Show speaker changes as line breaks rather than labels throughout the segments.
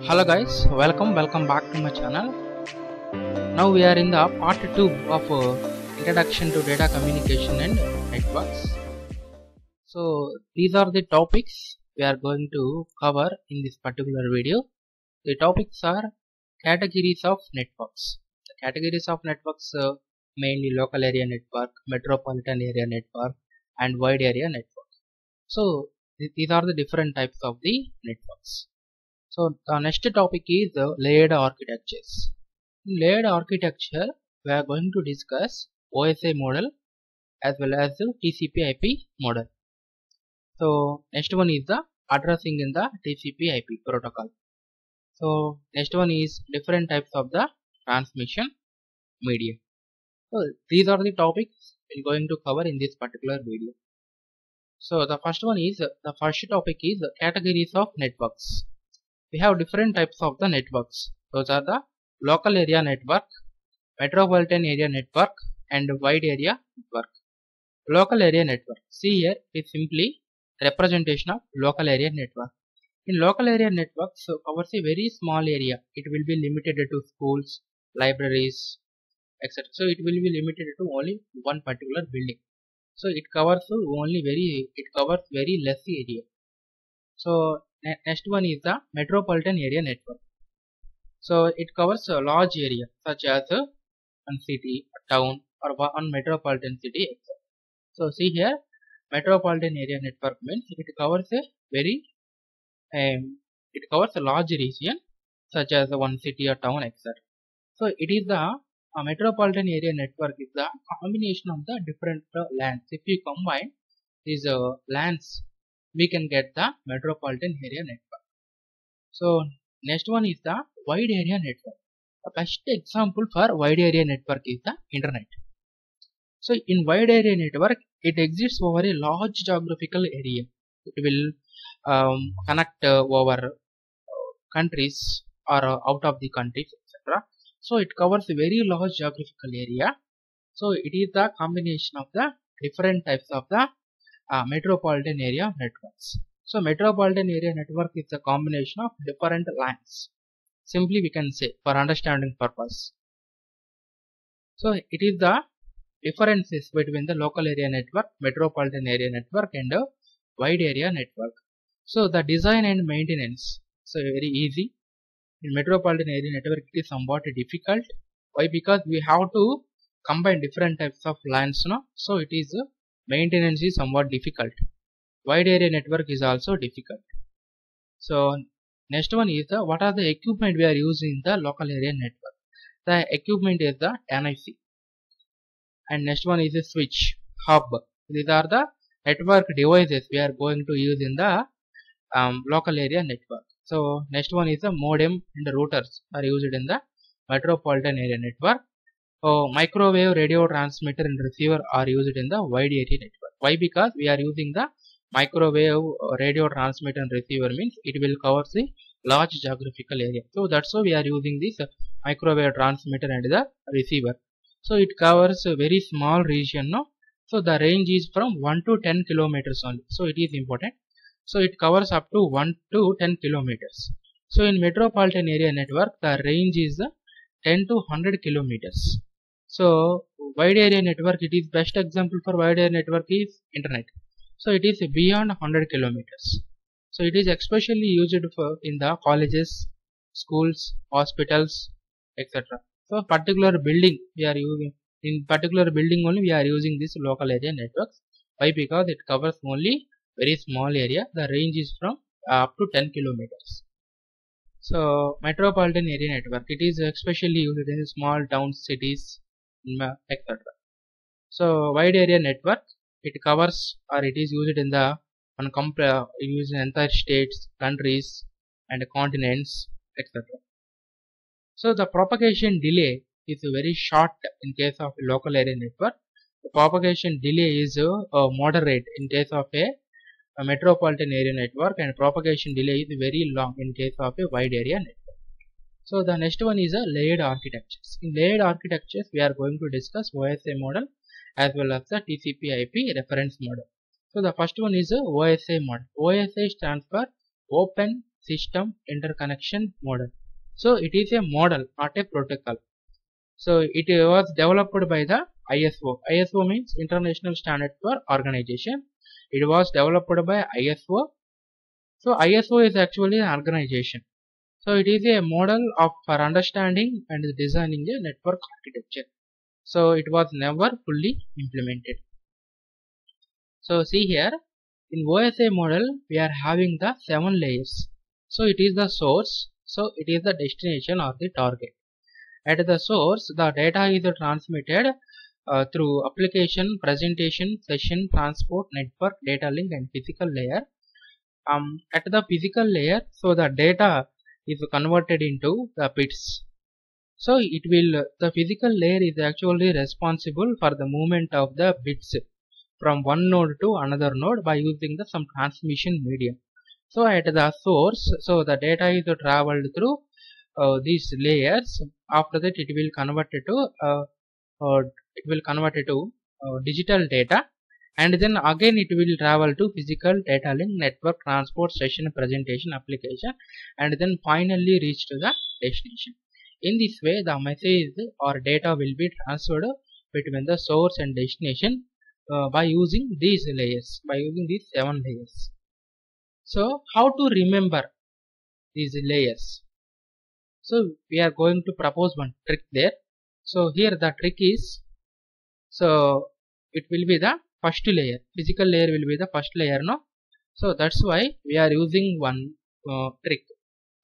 Hello guys, welcome back to my channel. Now we are in the part 2 of introduction to data communication and networks. So these are the topics we are going to cover in this particular video. The topics are categories of networks. The categories of networks mainly local area network, metropolitan area network and wide area network. So these are the different types of the networks. So the next topic is layered architectures. In layered architecture, we are going to discuss OSI model as well as the TCP/IP model. So next one is the addressing in the TCP/IP protocol. So next one is different types of the transmission medium. So these are the topics we are going to cover in this particular video. So the first topic is categories of networks. We have different types of the networks. Those are the local area network, metropolitan area network and wide area network. Local area network. See here is simply representation of local area network. In local area network, so covers a very small area. It will be limited to schools, libraries, etc. So it will be limited to only one particular building. So it covers very less area. So next one is the metropolitan area network. So it covers a large area such as one city, a town or one metropolitan city, etc. So see here, metropolitan area network means it covers a large region such as one city or town, etc. So it is the metropolitan area network is the combination of the different lands. If you combine these lands, we can get the metropolitan area network. So next one is the wide area network. The best example for wide area network is the internet. So in wide area network, it exists over a large geographical area. It will connect over countries or out of the countries, etc. So it covers a very large geographical area. So it is the combination of the different types of the metropolitan area networks. So metropolitan area network is a combination of different lines. Simply we can say for understanding purpose. So it is the differences between the local area network, metropolitan area network and wide area network. So the design and maintenance. So very easy. In metropolitan area network it is somewhat difficult. Why? Because we have to combine different types of lines, no? So it is maintenance is somewhat difficult. Wide area network is also difficult. So next one is what are the equipment we are using in the local area network. The equipment is the NIC. And next one is a switch, hub. These are the network devices we are going to use in the local area network. So next one is the modem and the routers are used in the metropolitan area network. Microwave radio transmitter and receiver are used in the wide area network. Why? Because we are using the microwave radio transmitter and receiver means it will cover the large geographical area. So that's why we are using this microwave transmitter and the receiver. So it covers a very small region, no? So the range is from 1 to 10 kilometers only. So it is important. So it covers up to 1 to 10 kilometers. So in metropolitan area network, the range is 10 to 100 kilometers. So wide area network, it is best example for wide area network is internet. So it is beyond 100 kilometers. So it is especially used for in the colleges, schools, hospitals, etc. So particular building we are using, in particular building only we are using this local area networks. Why? Because it covers only very small area. The range is from up to 10 kilometers. So metropolitan area network, it is especially used in small towns, cities, etc. So wide area network, it covers or it is used in the used in entire states, countries and continents, etc. So the propagation delay is very short in case of a local area network. The propagation delay is moderate in case of a metropolitan area network, and propagation delay is very long in case of a wide area network. So the next one is a layered architectures. In layered architectures, we are going to discuss OSI model as well as the TCP/IP reference model. So the first one is a OSI model. OSI stands for Open System Interconnection Model. So it is a model, not a protocol. So it was developed by the ISO. ISO means International Standard for Organization. It was developed by ISO. So ISO is actually an organization. So it is a model for understanding and designing a network architecture. So it was never fully implemented. So see here, in OSI model we are having the 7 layers. So it is the source. So it is the destination or the target. At the source, the data is transmitted through application, presentation, session, transport, network, data link and physical layer. At the physical layer, so the data is converted into the bits. So it will, the physical layer is actually responsible for the movement of the bits from one node to another node by using some transmission medium. So at the source, so the data is traveled through these layers. After that it will convert it to digital data, and then again it will travel to physical data link, network, transport, session, presentation, application, and then finally reach to the destination. In this way the message or data will be transferred between the source and destination by using these layers, by using these 7 layers. So how to remember these layers? So we are going to propose one trick there. So here the trick is, so it will be the first layer, physical layer will be the first layer, no? So that's why we are using one trick.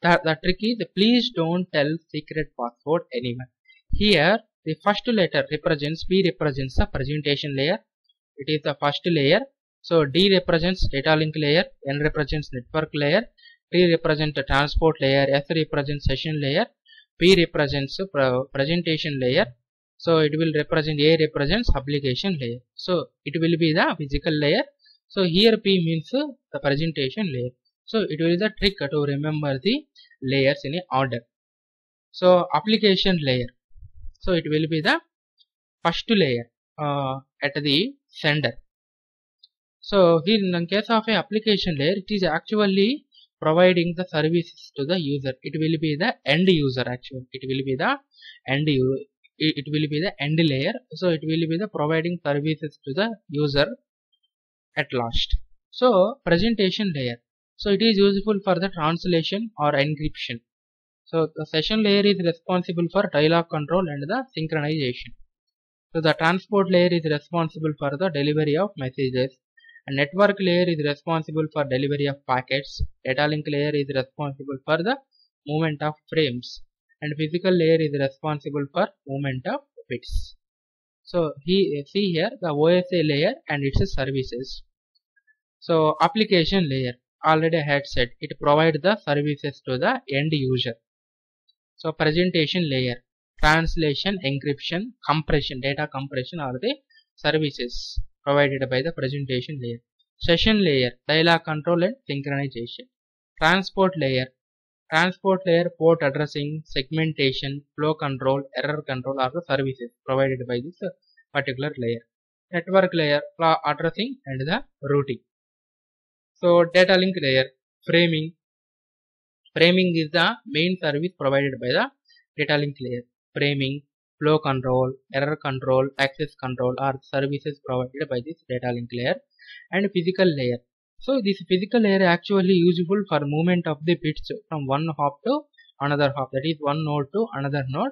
The trick is, please don't tell secret password anyone. Here the first letter represents, P represents the presentation layer. It is the first layer. So D represents data link layer, N represents network layer, T represents the transport layer, S represents session layer, P represents presentation layer. So it will represent, A represents application layer. So it will be the physical layer. So here P means the presentation layer. So it will be the trick to remember the layers in order. So application layer. So it will be the first layer at the sender. So here in case of a application layer, it is actually providing the services to the user. It will be the end user actually. It will be the end user. It will be the end layer. So it will be the providing services to the user at last. So presentation layer. So it is useful for the translation or encryption. So the session layer is responsible for dialog control and the synchronization. So the transport layer is responsible for the delivery of messages. And network layer is responsible for delivery of packets. Data link layer is responsible for the movement of frames. And physical layer is responsible for movement of bits. So see here the OSI layer and its services. So application layer, already I had said, it provides the services to the end user. So presentation layer, translation, encryption, compression, data compression are the services provided by the presentation layer. Session layer, dialog control and synchronization. Transport layer, port addressing, segmentation, flow control, error control are the services provided by this particular layer. Network layer, addressing and the routing. So data link layer, framing. Framing is the main service provided by the data link layer. Framing, flow control, error control, access control are services provided by this data link layer. And physical layer. So this physical layer is actually useful for movement of the bits from one hop to another hop, that is one node to another node,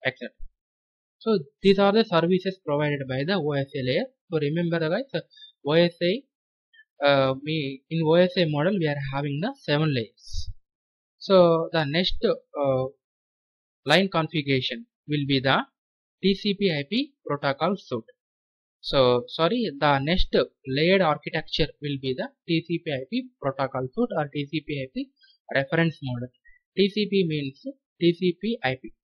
etc. So these are the services provided by the OSI layer. So remember guys, OSI in OSI model we are having the 7 layers. So the next line configuration will be the TCP/IP protocol suite. So sorry, the next layered architecture will be the TCP/IP protocol suite or TCP/IP reference model. TCP means TCP/IP.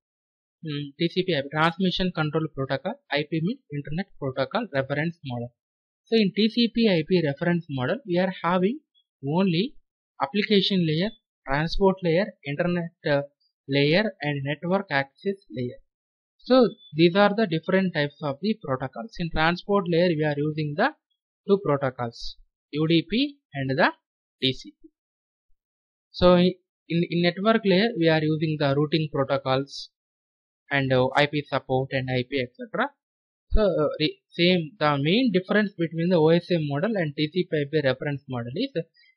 TCP/IP transmission control protocol. IP means internet protocol reference model. So in TCP/IP reference model, we are having only application layer, transport layer, internet layer, and network access layer. So these are the different types of the protocols. In transport layer, we are using the 2 protocols, UDP and the TCP. So in network layer we are using the routing protocols and IP support and IP etc. So same, the main difference between the OSI model and TCP/IP reference model is,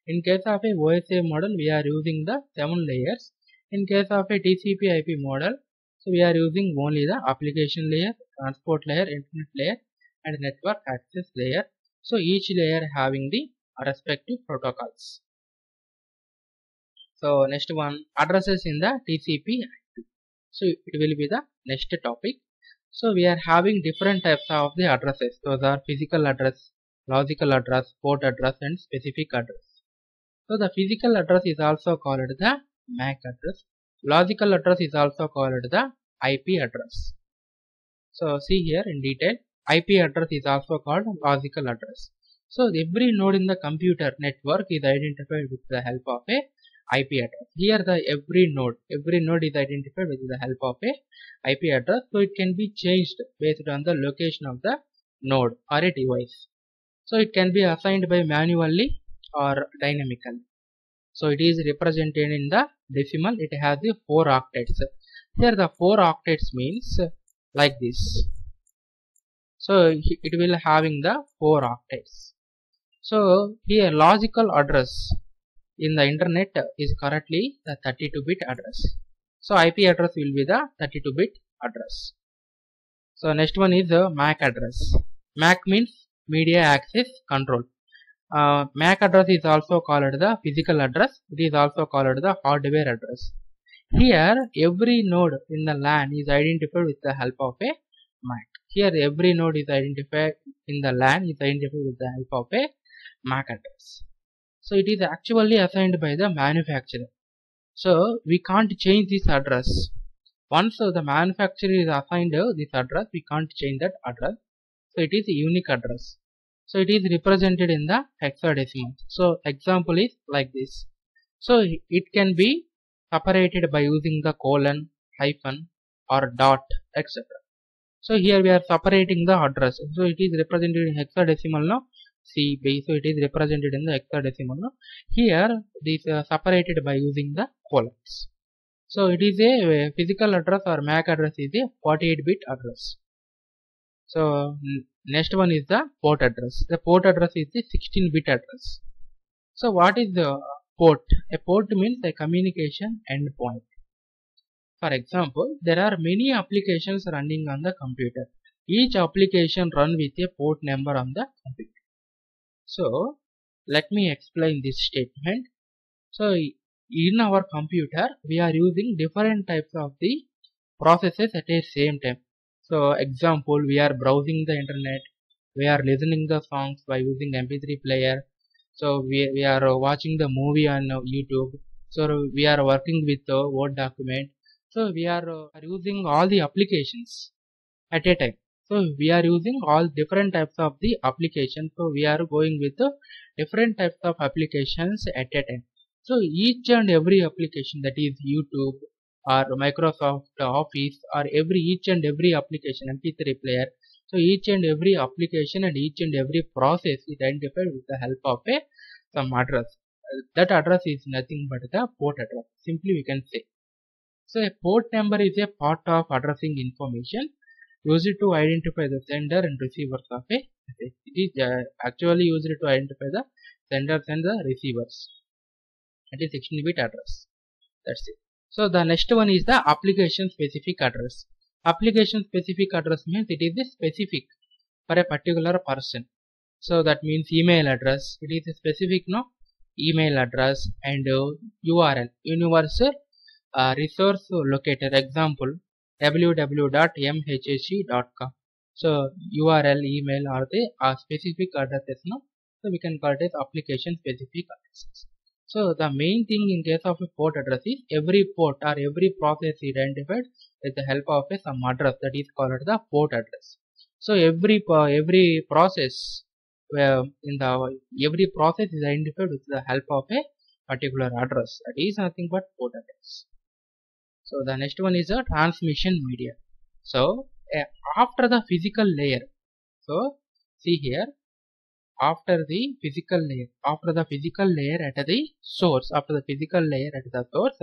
in case of a OSI model we are using the 7 layers. In case of a TCP/IP model, so we are using only the application layer, transport layer, internet layer and network access layer. So each layer having the respective protocols. So next one, addresses in the TCP/IP. So it will be the next topic. So we are having different types of the addresses. Those are physical address, logical address, port address and specific address. So the physical address is also called the MAC address. Logical address is also called the IP address. So see here in detail, IP address is also called logical address. So every node in the computer network is identified with the help of a IP address. Here the every node is identified with the help of a IP address. So it can be changed based on the location of the node or a device. So it can be assigned by manually or dynamically. So it is represented in the decimal. It has the 4 octets. Here the 4 octets means like this. So it will having the 4 octets. So here logical address in the internet is currently the 32-bit address. So IP address will be the 32-bit address. So next one is the MAC address. MAC means media access control. MAC address is also called the physical address. It is also called the hardware address. Here every node in the LAN is identified with the help of a MAC. Here every node is identified in the LAN is identified with the help of a MAC address. So it is actually assigned by the manufacturer. So we can't change this address. Once the manufacturer is assigned this address, we can't change that address. So it is a unique address. So it is represented in the hexadecimal. So example is like this. So it can be separated by using the colon, hyphen or dot etc. So here we are separating the address. So it is represented in hexadecimal now. CB. So it is represented in the hexadecimal now. Here this separated by using the colons. So it is a physical address or MAC address is a 48-bit address. So next one is the port address. The port address is the 16-bit address. So what is the port? A port means a communication endpoint. For example, there are many applications running on the computer. Each application run with a port number on the computer. So let me explain this statement. So in our computer we are using different types of the processes at a same time. So example, we are browsing the internet, we are listening the songs by using MP3 player. So we are watching the movie on YouTube. So we are working with the Word document. So we are using all the applications at a time. So we are using all different types of the applications. So we are going with the different types of applications at a time. So each and every application, that is YouTube or Microsoft Office or each and every application, MP3 player. So each and every application and each and every process is identified with the help of some address. That address is nothing but the port address. Simply we can say. So a port number is a part of addressing information used to identify the sender and receivers of a message. It is actually used to identify the senders and the receivers. It is 16-bit address. That's it. So the next one is the application specific address. Application specific address means it is specific for a particular person. So that means email address. It is a specific email address and URL, universal resource locator. Example, www.mhse.com. So URL, email are the specific addresses. So we can call it as application specific addresses. So the main thing in case of a port address is every port or every process is identified with the help of some address, that is called the port address. So every process every process is identified with the help of a particular address, that is nothing but port address. So the next one is a transmission media. So after the physical layer, so see here, after the physical layer, after the physical layer at the source, after the physical layer at the source.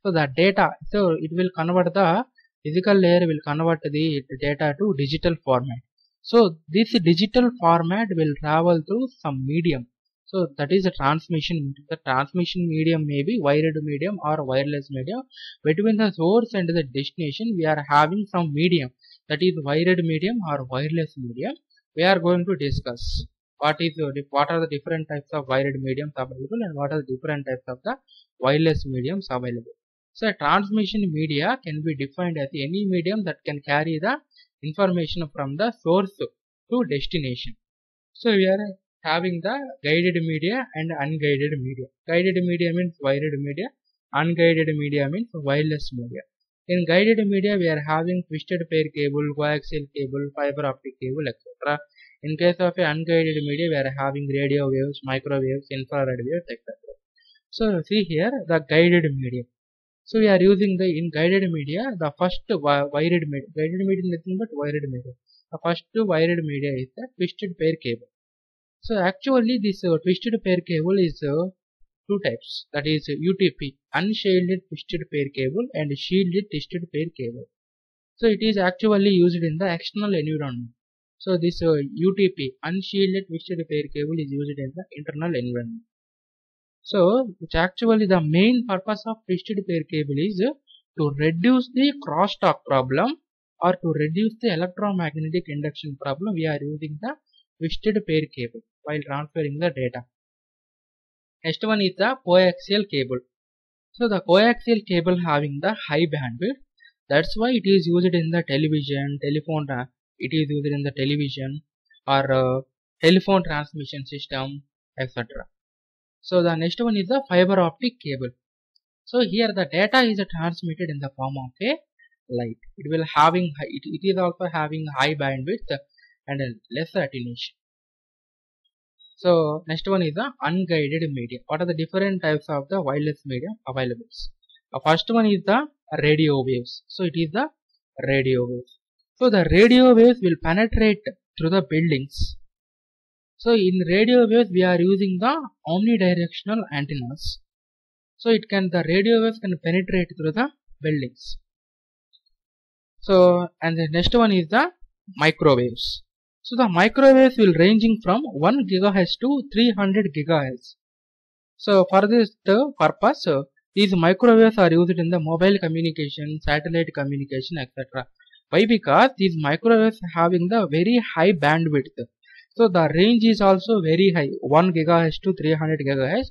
So the data, so it will convert the physical layer will convert the data to digital format. So this digital format will travel through some medium. So that is a transmission. The transmission medium may be wired medium or wireless medium. Between the source and the destination, we are having some medium, that is wired medium or wireless medium. We are going to discuss what are the different types of wired mediums available and what are the different types of the wireless mediums available. So a transmission media can be defined as any medium that can carry the information from the source to destination. So we are having the guided media and unguided media. Guided media means wired media, unguided media means wireless media. In guided media, we are having twisted pair cable, coaxial cable, fiber optic cable, etc. In case of a unguided media, we are having radio waves, microwaves, infrared waves, etc. So see here the guided media. So we are using the in guided media the first wired media. Guided media is nothing but wired media. The first wired media is the twisted pair cable. So actually this twisted pair cable is two types, that is UTP, unshielded twisted pair cable, and shielded twisted pair cable. So it is actually used in the external environment. So this UTP, unshielded twisted pair cable, is used in the internal environment. So which actually the main purpose of twisted pair cable is to reduce the crosstalk problem or to reduce the electromagnetic induction problem. We are using the twisted pair cable while transferring the data. Next one is the coaxial cable. So the coaxial cable having the high bandwidth, that's why it is used in the television, telephone, it is used in the television or telephone transmission system, etc. So the next one is the fiber optic cable. So here the data is transmitted in the form of a light. It will having it is also having high bandwidth and less attenuation. So next one is the unguided media. What are the different types of the wireless media available? First one is the radio waves. So it is the radio waves. So the radio waves will penetrate through the buildings. So in radio waves we are using the omnidirectional antennas. So the radio waves can penetrate through the buildings. So and the next one is the microwaves. So the microwaves will ranging from 1 GHz to 300 GHz. So for this purpose, these microwaves are used in the mobile communication, satellite communication, etc. Why? Because these microwaves having the very high bandwidth. So the range is also very high, 1 GHz to 300 GHz.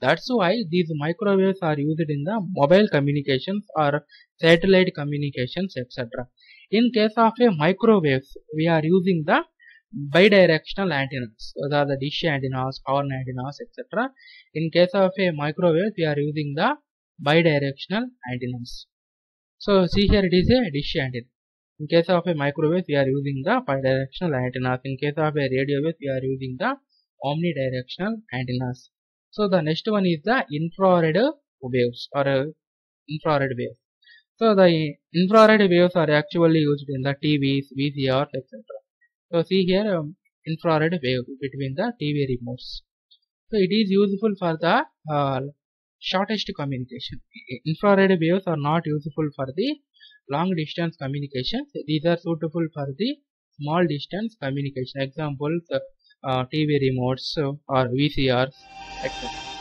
That's why these microwaves are used in the mobile communications or satellite communications, etc. In case of a microwaves, we are using the bidirectional antennas. Those are the dish antennas, horn antennas, etc. In case of a microwave, we are using the bidirectional antennas. So see here it is a dish antenna. In case of a microwave, we are using the bidirectional antennas. In case of a radio wave, we are using the omnidirectional antennas. So the next one is the infrared waves or infrared waves. So the infrared waves are actually used in the TVs, VCRs, etc. So see here infrared wave between the TV remotes. So it is useful for the shortest communication. Infrared waves are not useful for the long distance communication. These are suitable for the small distance communication. Examples TV remotes or VCRs, etc.